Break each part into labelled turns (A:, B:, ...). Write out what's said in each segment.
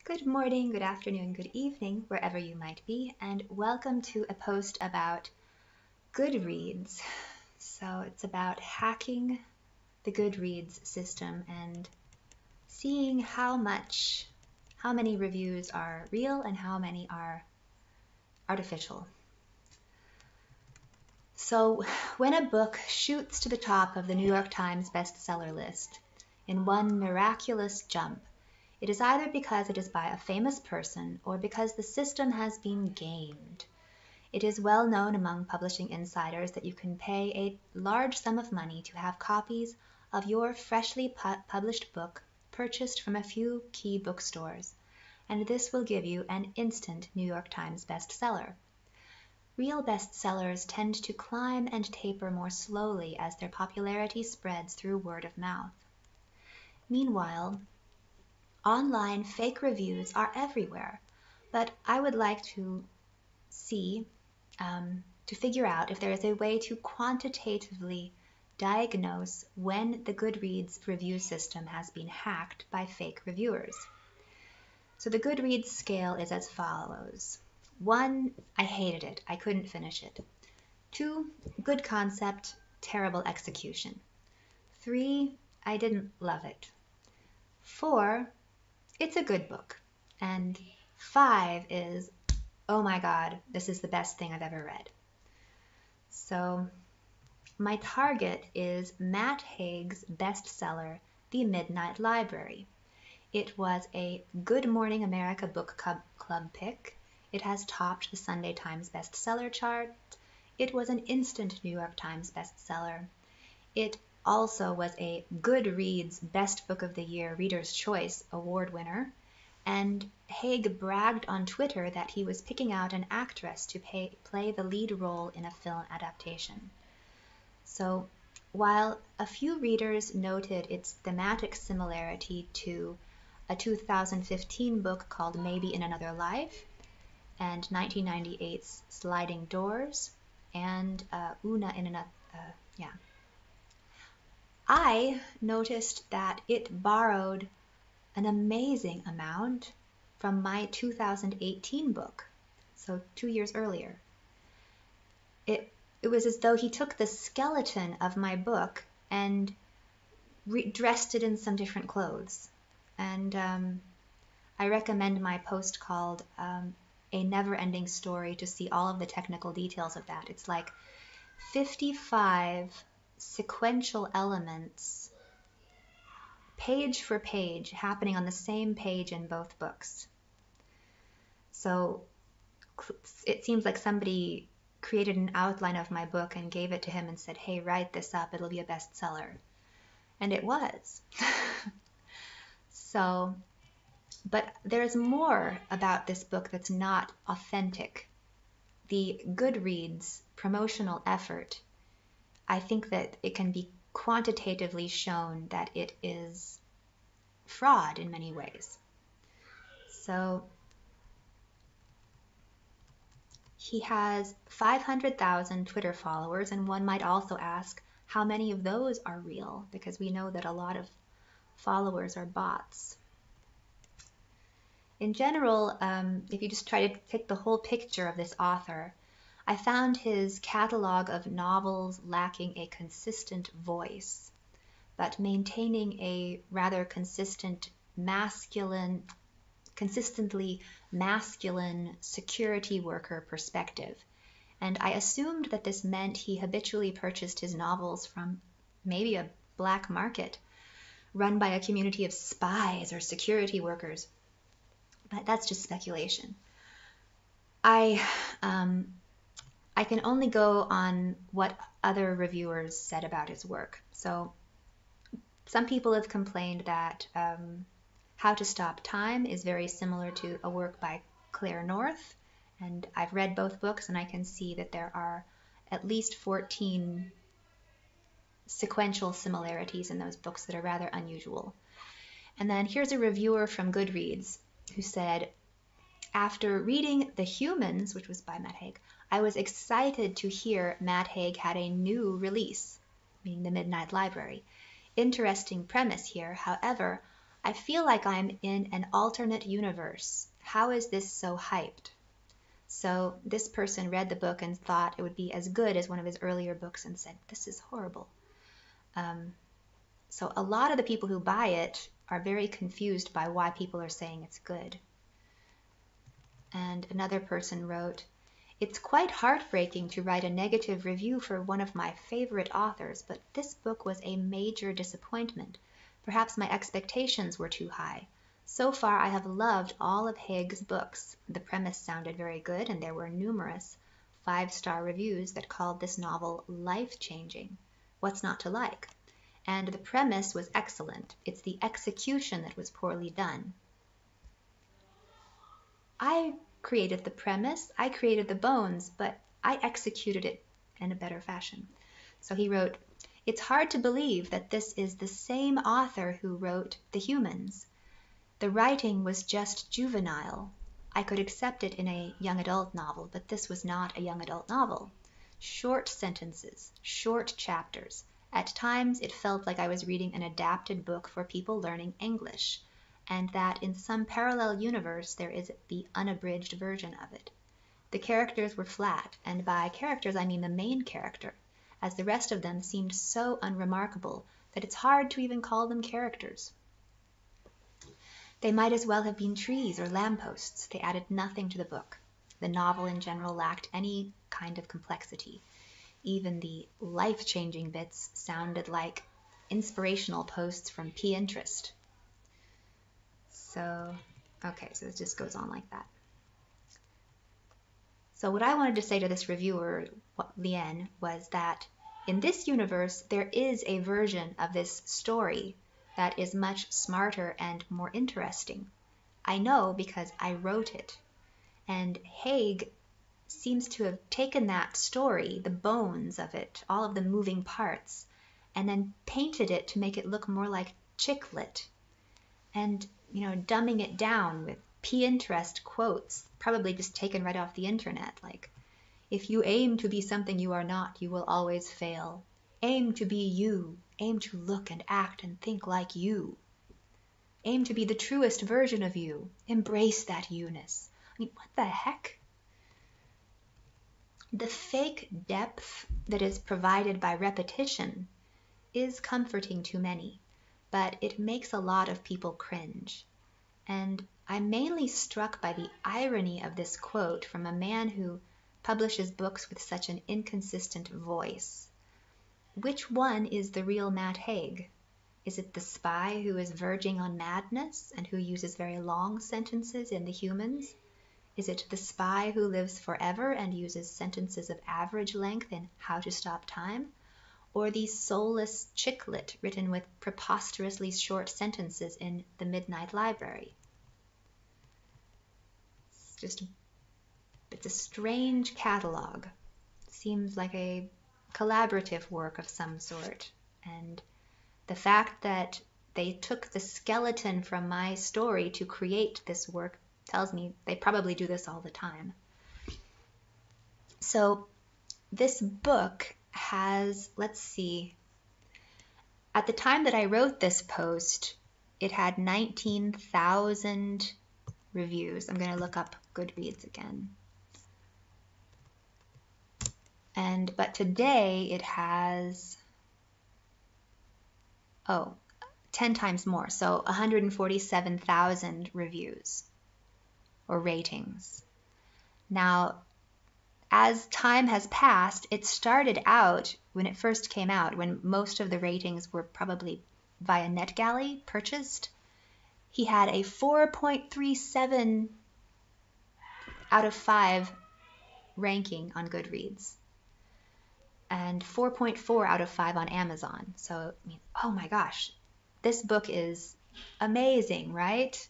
A: Good morning, good afternoon, good evening, wherever you might be, and welcome to a post about Goodreads. So it's about hacking the Goodreads system and seeing how many reviews are real and how many are artificial. So when a book shoots to the top of the New York Times bestseller list in one miraculous jump, it is either because it is by a famous person or because the system has been gamed. It is well known among publishing insiders that you can pay a large sum of money to have copies of your freshly published book purchased from a few key bookstores, and this will give you an instant New York Times bestseller. Real bestsellers tend to climb and taper more slowly as their popularity spreads through word of mouth. Meanwhile, online fake reviews are everywhere, but I would like to figure out if there is a way to quantitatively diagnose when the Goodreads review system has been hacked by fake reviewers. So the Goodreads scale is as follows. 1, I hated it, I couldn't finish it. 2, good concept, terrible execution. 3, I didn't love it. 4, it's a good book. And 5 is, oh my God, this is the best thing I've ever read. So my target is Matt Haig's bestseller, The Midnight Library. It was a Good Morning America Book Club pick. It has topped the Sunday Times bestseller chart. It was an instant New York Times bestseller. It also was a Goodreads Best Book of the Year Reader's Choice Award winner. And Haig bragged on Twitter that he was picking out an actress to play the lead role in a film adaptation. So while a few readers noted its thematic similarity to a 2015 book called Maybe in Another Life, and 1998's Sliding Doors, and Una in Another, I noticed that it borrowed an amazing amount from my 2018 book, so 2 years earlier. It was as though he took the skeleton of my book and dressed it in some different clothes. And I recommend my post called A Never-Ending Story to see all of the technical details of that. It's like 55 sequential elements, page for page, happening on the same page in both books. So it seems like somebody created an outline of my book and gave it to him and said, hey, write this up, it'll be a bestseller. And it was. So, but there's more about this book that's not authentic. The Goodreads promotional effort, I think that it can be quantitatively shown that it is fraud in many ways. So he has 500,000 Twitter followers, and one might also ask how many of those are real, because we know that a lot of followers are bots. In general, if you just try to take the whole picture of this author, I found his catalog of novels lacking a consistent voice, but maintaining a rather consistently masculine security worker perspective. And I assumed that this meant he habitually purchased his novels from maybe a black market run by a community of spies or security workers. But that's just speculation. I can only go on what other reviewers said about his work. So some people have complained that How to Stop Time is very similar to a work by Claire North, and I've read both books and I can see that there are at least 14 sequential similarities in those books that are rather unusual. And then here's a reviewer from Goodreads who said, after reading The Humans, which was by Matt Haig, I was excited to hear Matt Haig had a new release, meaning The Midnight Library. Interesting premise here. However, I feel like I'm in an alternate universe. How is this so hyped? So this person read the book and thought it would be as good as one of his earlier books and said, this is horrible. So a lot of the people who buy it are very confused by why people are saying it's good. And another person wrote, it's quite heartbreaking to write a negative review for one of my favorite authors, but this book was a major disappointment. Perhaps my expectations were too high. So far I have loved all of Haig's books. The premise sounded very good, and there were numerous 5-star reviews that called this novel life-changing. What's not to like? And the premise was excellent. It's the execution that was poorly done. I created the premise, I created the bones, but I executed it in a better fashion. So he wrote, it's hard to believe that this is the same author who wrote The Humans. The writing was just juvenile. I could accept it in a young adult novel, but this was not a young adult novel. Short sentences, short chapters. At times it felt like I was reading an adapted book for people learning English, and that in some parallel universe there is the unabridged version of it. The characters were flat, and by characters I mean the main character, as the rest of them seemed so unremarkable that it's hard to even call them characters. They might as well have been trees or lampposts. They added nothing to the book. The novel in general lacked any kind of complexity. Even the life-changing bits sounded like inspirational posts from Pinterest. So it just goes on like that. So what I wanted to say to this reviewer, Lien, was that in this universe, there is a version of this story that is much smarter and more interesting. I know because I wrote it. And Haig seems to have taken that story, the bones of it, all of the moving parts, and then painted it to make it look more like chick lit. And, dumbing it down with Pinterest quotes, probably just taken right off the internet, like, if you aim to be something you are not, you will always fail. Aim to be you. Aim to look and act and think like you. Aim to be the truest version of you. Embrace that you-ness. I mean, what the heck? The fake depth that is provided by repetition is comforting to many, but it makes a lot of people cringe. And I'm mainly struck by the irony of this quote from a man who publishes books with such an inconsistent voice. Which one is the real Matt Haig? Is it the spy who is verging on madness and who uses very long sentences in The Humans? Is it the spy who lives forever and uses sentences of average length in How to Stop Time? Or the soulless chicklet written with preposterously short sentences in The Midnight Library? It's a strange catalog. It seems like a collaborative work of some sort. And the fact that they took the skeleton from my story to create this work tells me they probably do this all the time. So this book has, let's see, at the time that I wrote this post, it had 19,000 reviews. I'm going to look up Goodreads again. But today it has, 10 times more. So 147,000 reviews or ratings. Now, as time has passed, it started out when it first came out, when most of the ratings were probably via NetGalley purchased. He had a 4.37 out of 5 ranking on Goodreads and 4.4 out of 5 on Amazon. So, oh my gosh, this book is amazing, right?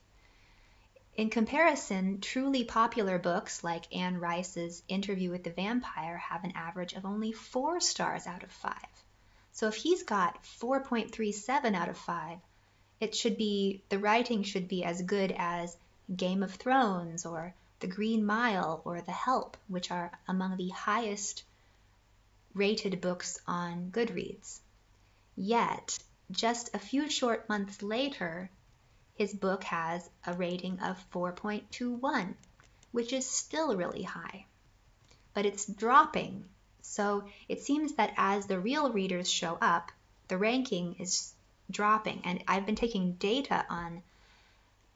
A: In comparison, truly popular books like Anne Rice's Interview with the Vampire have an average of only 4 stars out of 5. So if he's got 4.37 out of 5, the writing should be as good as Game of Thrones or The Green Mile or The Help, which are among the highest rated books on Goodreads. Yet, just a few short months later, his book has a rating of 4.21, which is still really high, but it's dropping. So it seems that as the real readers show up, the ranking is dropping. And I've been taking data on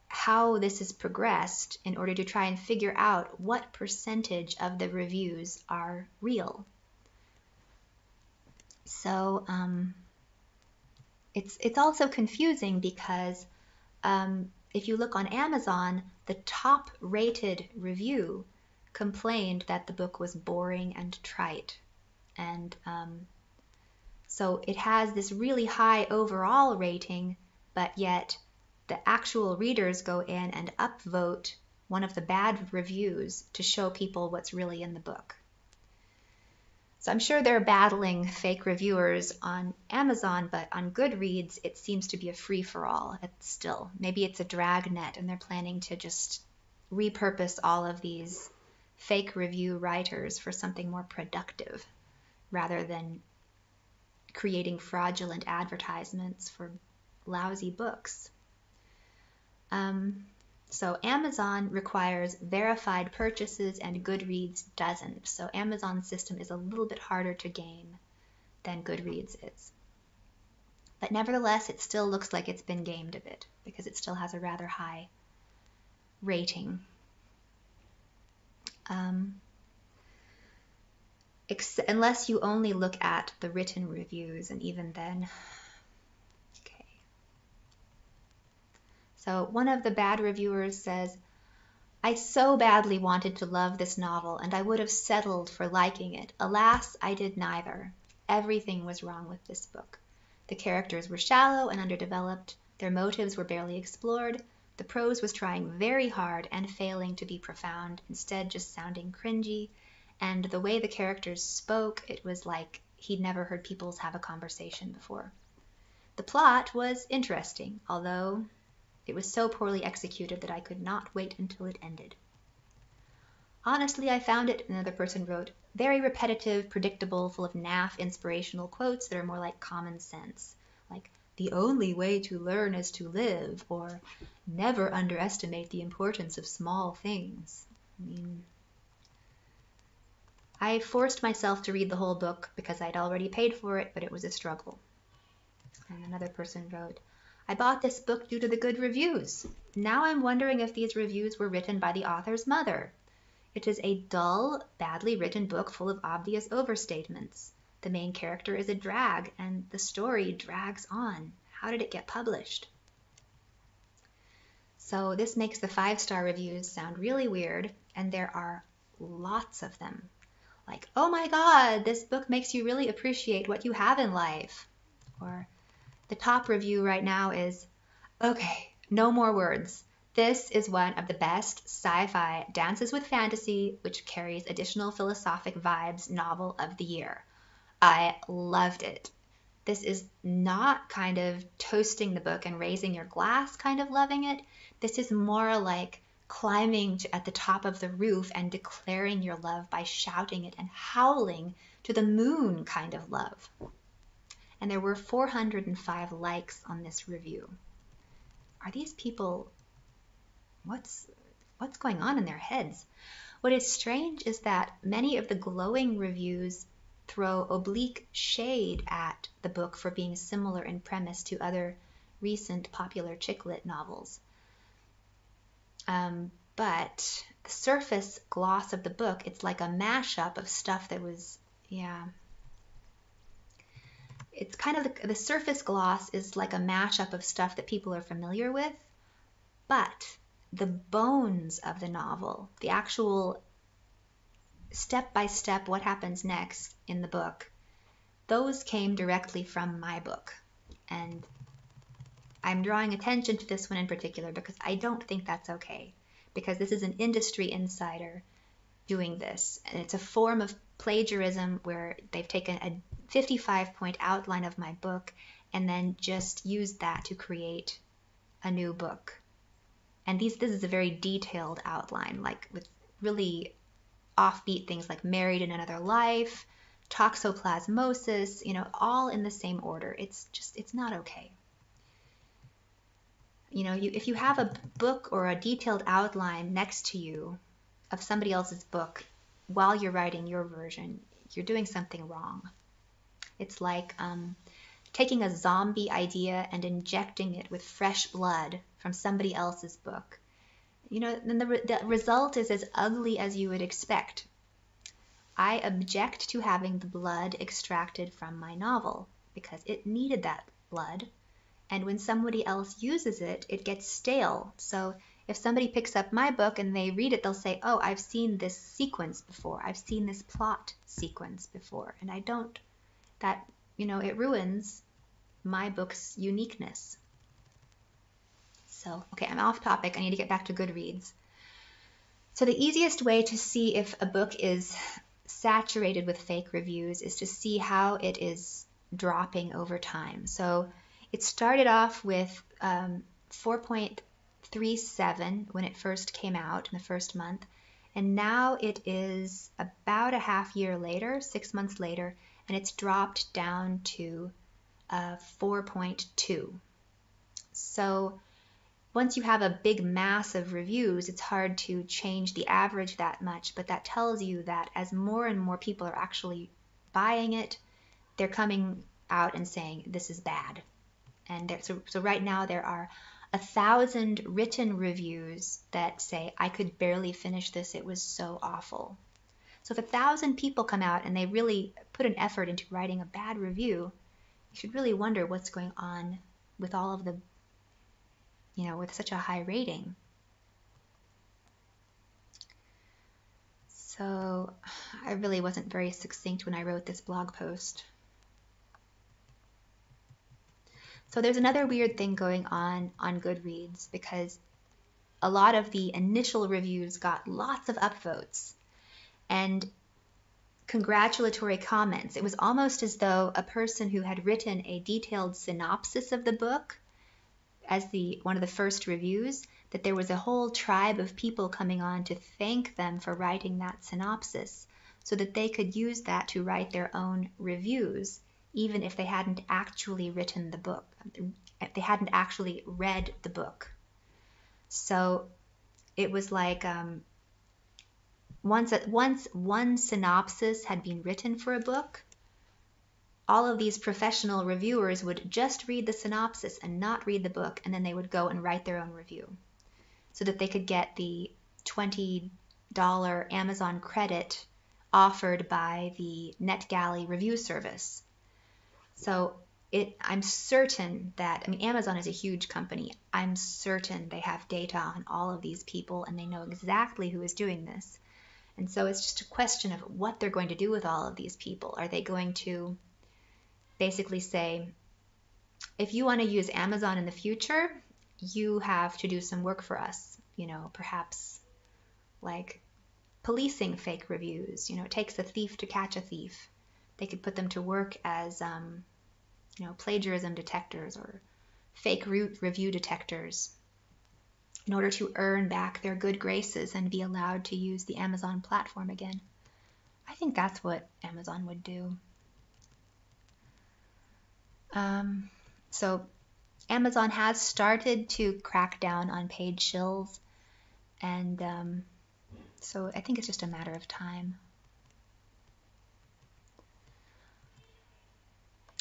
A: how this has progressed in order to try and figure out what percentage of the reviews are real. So it's also confusing because if you look on Amazon, the top rated review complained that the book was boring and trite. And so it has this really high overall rating, but yet the actual readers go in and upvote one of the bad reviews to show people what's really in the book. So I'm sure they're battling fake reviewers on Amazon, but on Goodreads, it seems to be a free-for-all. Maybe it's a dragnet, and they're planning to just repurpose all of these fake review writers for something more productive, rather than creating fraudulent advertisements for lousy books. So Amazon requires verified purchases and Goodreads doesn't. So Amazon's system is a little bit harder to game than Goodreads is. But nevertheless, it still looks like it's been gamed a bit because it still has a rather high rating. Unless you only look at the written reviews, and even then. Okay. So one of the bad reviewers says, "I so badly wanted to love this novel, and I would have settled for liking it. Alas, I did neither. Everything was wrong with this book. The characters were shallow and underdeveloped. Their motives were barely explored. The prose was trying very hard and failing to be profound, instead just sounding cringy. And the way the characters spoke, it was like he'd never heard people have a conversation before. The plot was interesting, although it was so poorly executed that I could not wait until it ended. Honestly, I found it," another person wrote, "very repetitive, predictable, full of naff inspirational quotes that are more like common sense, like 'the only way to learn is to live,' or 'never underestimate the importance of small things.' I forced myself to read the whole book because I'd already paid for it, but it was a struggle." And another person wrote, "I bought this book due to the good reviews. Now I'm wondering if these reviews were written by the author's mother. It is a dull, badly written book full of obvious overstatements. The main character is a drag, and the story drags on. How did it get published?" So this makes the 5-star reviews sound really weird, and there are lots of them. Like, "Oh my God, this book makes you really appreciate what you have in life." Or the top review right now is, "Okay, no more words. This is one of the best sci-fi dances with fantasy, which carries additional philosophic vibes novel of the year. I loved it." This is not kind of toasting the book and raising your glass kind of loving it. This is more like climbing at the top of the roof and declaring your love by shouting it and howling to the moon kind of love. And there were 405 likes on this review. Are these people, what's going on in their heads? What is strange is that many of the glowing reviews throw oblique shade at the book for being similar in premise to other recent popular chick lit novels. But the surface gloss of the book, it's like a mashup of stuff that was, it's kind of the surface gloss is like a mashup of stuff that people are familiar with, but the bones of the novel, the actual step by step what happens next in the book, those came directly from my book. And I'm drawing attention to this one in particular because I don't think that's okay, because this is an industry insider doing this, and it's a form of plagiarism where they've taken a 55-point outline of my book and then just used that to create a new book. And this is a very detailed outline, like with really offbeat things like married in another life, toxoplasmosis, all in the same order. It's not okay. if you have a book or a detailed outline next to you of somebody else's book while you're writing your version, you're doing something wrong. It's like taking a zombie idea and injecting it with fresh blood from somebody else's book. Then the result is as ugly as you would expect. I object to having the blood extracted from my novel because it needed that blood. And when somebody else uses it, it gets stale. So if somebody picks up my book and they read it, they'll say, oh, I've seen this sequence before. I've seen this plot sequence before. And I don't. That, it ruins my book's uniqueness. So, okay, I'm off topic. I need to get back to Goodreads. So the easiest way to see if a book is saturated with fake reviews is to see how it is dropping over time. So it started off with 4.37 when it first came out in the first month, and now it is about a half year later, 6 months later, and it's dropped down to 4.2. So once you have a big mass of reviews, it's hard to change the average that much, but that tells you that as more and more people are actually buying it, they're coming out and saying this is bad. And so right now there are 1,000 written reviews that say, I could barely finish this, it was so awful. So if 1,000 people come out and they really put an effort into writing a bad review, you should really wonder what's going on with all of the, with such a high rating. So I really wasn't very succinct when I wrote this blog post. So there's another weird thing going on Goodreads, because a lot of the initial reviews got lots of upvotes and congratulatory comments. It was almost as though a person who had written a detailed synopsis of the book as one of the first reviews, that there was a whole tribe of people coming on to thank them for writing that synopsis so that they could use that to write their own reviews, even if they hadn't actually written the book, if they hadn't actually read the book. So it was like once one synopsis had been written for a book, all of these professional reviewers would just read the synopsis and not read the book, and then they would go and write their own review so that they could get the $20 Amazon credit offered by the NetGalley review service. So I'm certain that, Amazon is a huge company. I'm certain they have data on all of these people and they know exactly who is doing this. And so it's just a question of what they're going to do with all of these people. Are they going to basically say, if you want to use Amazon in the future, you have to do some work for us, perhaps like policing fake reviews. It takes a thief to catch a thief. They could put them to work as plagiarism detectors or fake review detectors in order to earn back their good graces and be allowed to use the Amazon platform again. I think that's what Amazon would do. So Amazon has started to crack down on paid shills, and so I think it's just a matter of time.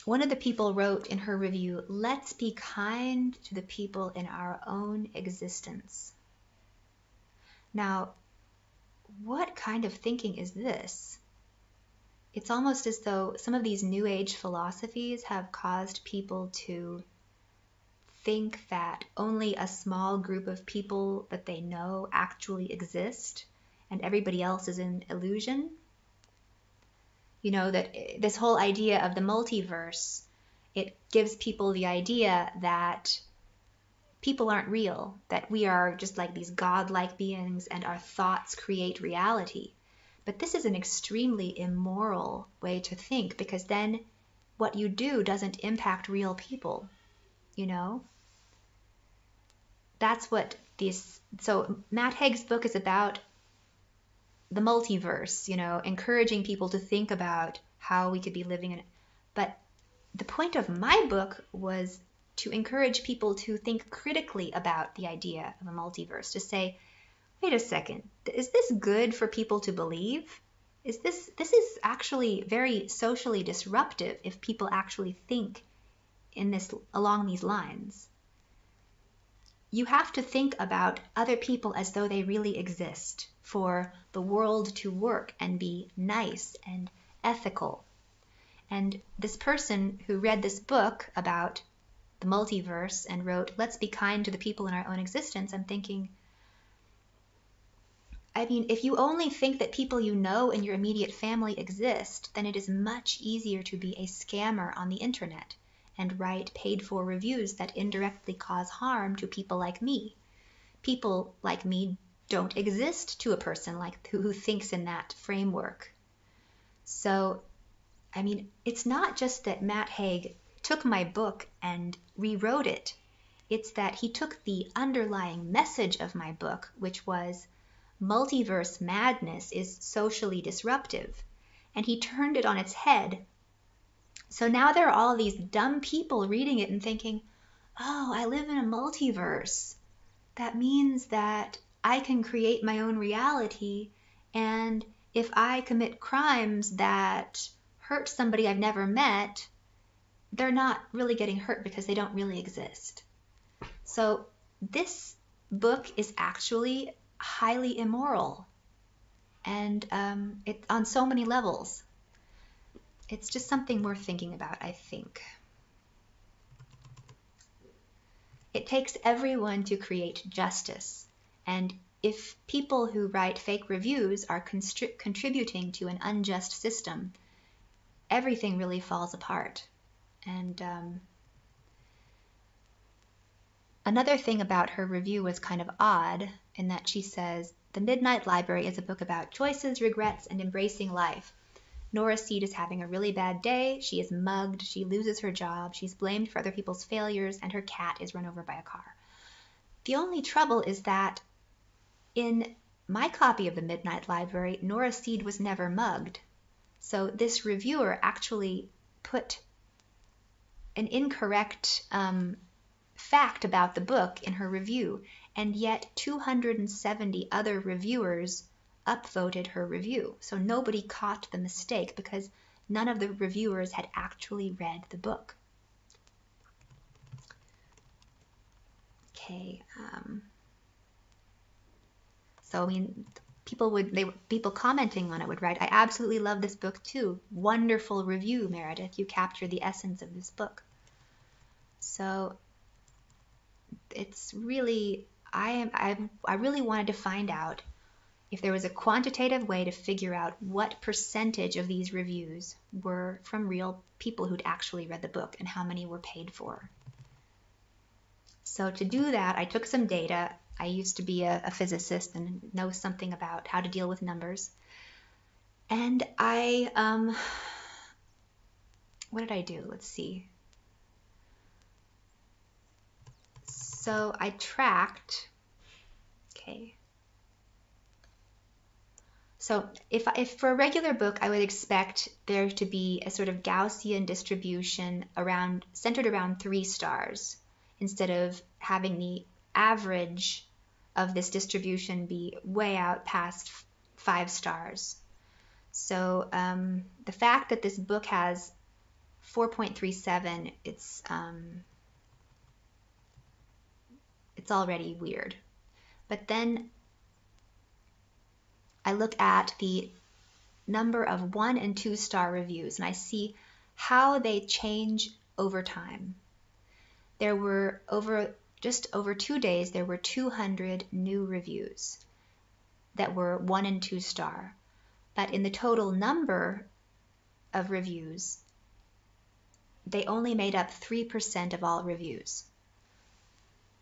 A: One of the people wrote in her review, "Let's be kind to the people in our own existence." Now, what kind of thinking is this? It's almost as though some of these New Age philosophies have caused people to think that only a small group of people that they know actually exist and everybody else is an illusion. That this whole idea of the multiverse, it gives people the idea that people aren't real, that we are just like these godlike beings and our thoughts create reality. But this is an extremely immoral way to think, because then what you do doesn't impact real people, That's what so Matt Haig's book is about the multiverse, encouraging people to think about how we could be living in it. But the point of my book was to encourage people to think critically about the idea of a multiverse, to say, wait a second, is this good for people to believe? This is actually very socially disruptive if people actually think along these lines. You have to think about other people as though they really exist, for the world to work and be nice and ethical. And this person who read this book about the multiverse and wrote, let's be kind to the people in our own existence, I'm thinking, I mean, if you only think that people you know in your immediate family exist, then it is much easier to be a scammer on the internet and write paid-for reviews that indirectly cause harm to people like me. People like me don't exist to a person who thinks in that framework. So, I mean, it's not just that Matt Haig took my book and rewrote it. It's that he took the underlying message of my book, which was multiverse madness is socially disruptive, and he turned it on its head. So now there are all these dumb people reading it and thinking, oh, I live in a multiverse. That means that I can create my own reality, and if I commit crimes that hurt somebody I've never met, they're not really getting hurt because they don't really exist. So this book is actually highly immoral, and it's on so many levels. It's just something worth thinking about, I think. It takes everyone to create justice, and if people who write fake reviews are contributing to an unjust system, everything really falls apart. And another thing about her review was kind of odd, in that she says, "The Midnight Library is a book about choices, regrets, and embracing life. Nora Seed is having a really bad day. She is mugged. She loses her job. She's blamed for other people's failures, and her cat is run over by a car. The only trouble is that in my copy of The Midnight Library, Nora Seed was never mugged. So this reviewer actually put an incorrect fact about the book in her review, and yet 270 other reviewers upvoted her review. So nobody caught the mistake because none of the reviewers had actually read the book." Okay. So I mean, people commenting on it would write, "I absolutely love this book too. Wonderful review, Meredith. You captured the essence of this book." So it's really, I really wanted to find out if there was a quantitative way to figure out what percentage of these reviews were from real people who'd actually read the book and how many were paid for. So to do that, I took some data. I used to be a physicist and know something about how to deal with numbers. And what did I do? Let's see. So I tracked, okay. So if for a regular book, I would expect there to be a sort of Gaussian distribution centered around 3 stars, instead of having the average of this distribution be way out past 5 stars. So the fact that this book has 4.37, it's already weird. But then I look at the number of 1 and 2 star reviews, and I see how they change over time. There were just over 2 days, there were 200 new reviews that were 1 and 2 star. But in the total number of reviews, they only made up 3% of all reviews.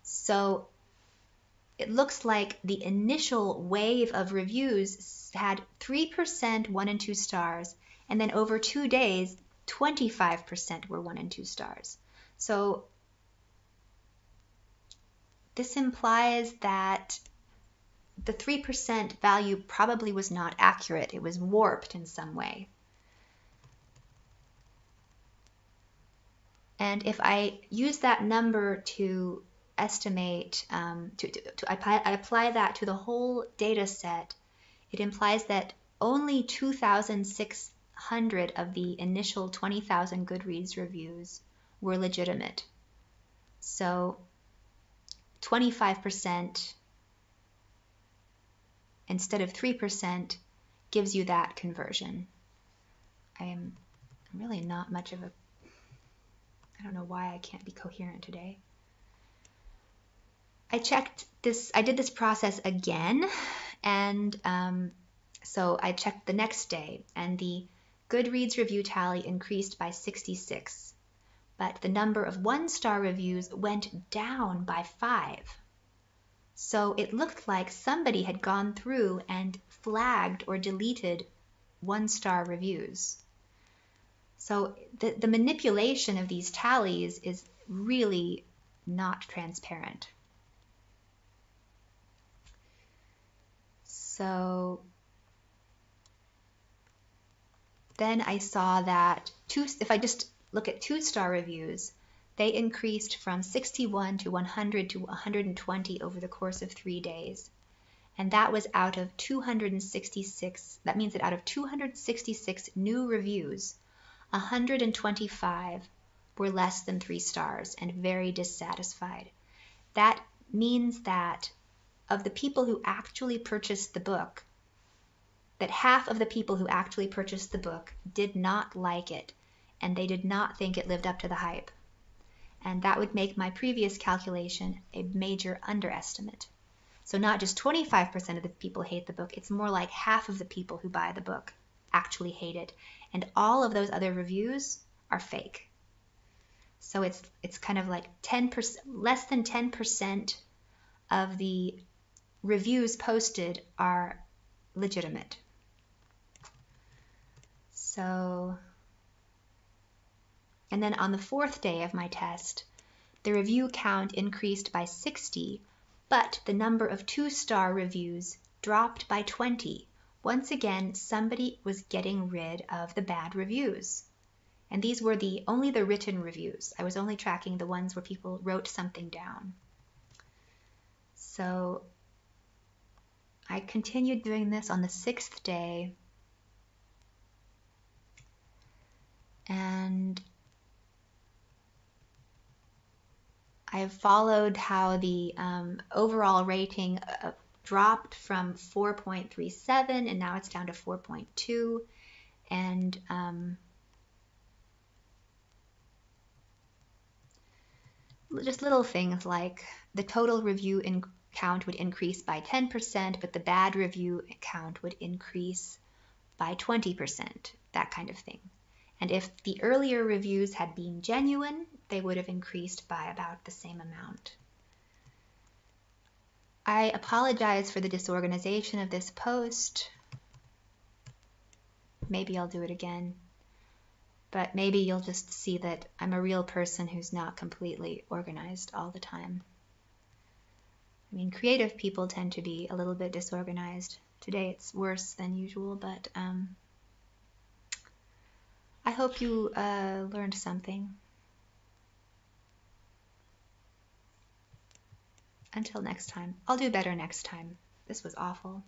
A: So it looks like the initial wave of reviews had 3% 1 and 2 stars, and then over 2 days, 25% were 1 and 2 stars. So this implies that the 3% value probably was not accurate. It was warped in some way. And if I use that number to estimate, I apply that to the whole data set, it implies that only 2,600 of the initial 20,000 Goodreads reviews were legitimate. So 25% instead of 3% gives you that conversion. I'm really not much of a, I don't know why I can't be coherent today. I did this process again, and so I checked the next day, and the Goodreads review tally increased by 66, but the number of one-star reviews went down by 5. So it looked like somebody had gone through and flagged or deleted one-star reviews. So the manipulation of these tallies is really not transparent. So then I saw that if I just look at 2-star reviews, they increased from 61 to 100 to 120 over the course of 3 days. And that was out of 266. That means that out of 266 new reviews, 125 were less than 3 stars and very dissatisfied. That means that of the people who actually purchased the book, that half of the people who actually purchased the book did not like it, and they did not think it lived up to the hype. And that would make my previous calculation a major underestimate. So not just 25% of the people hate the book, it's more like half of the people who buy the book actually hate it. And all of those other reviews are fake. So it's kind of like 10%, less than 10% of the reviews posted are legitimate. So, and then on the 4th day of my test, the review count increased by 60, but the number of 2-star reviews dropped by 20. Once again, somebody was getting rid of the bad reviews. And these were only the written reviews. I was only tracking the ones where people wrote something down. So I continued doing this on the 6th day, and I have followed how the overall rating dropped from 4.37 and now it's down to 4.2, and just little things like the total review count would increase by 10%, but the bad review count would increase by 20%, that kind of thing. And if the earlier reviews had been genuine, they would have increased by about the same amount. I apologize for the disorganization of this post. Maybe I'll do it again. But maybe you'll just see that I'm a real person who's not completely organized all the time. I mean, creative people tend to be a little bit disorganized. Today it's worse than usual, but I hope you learned something. Until next time. I'll do better next time. This was awful.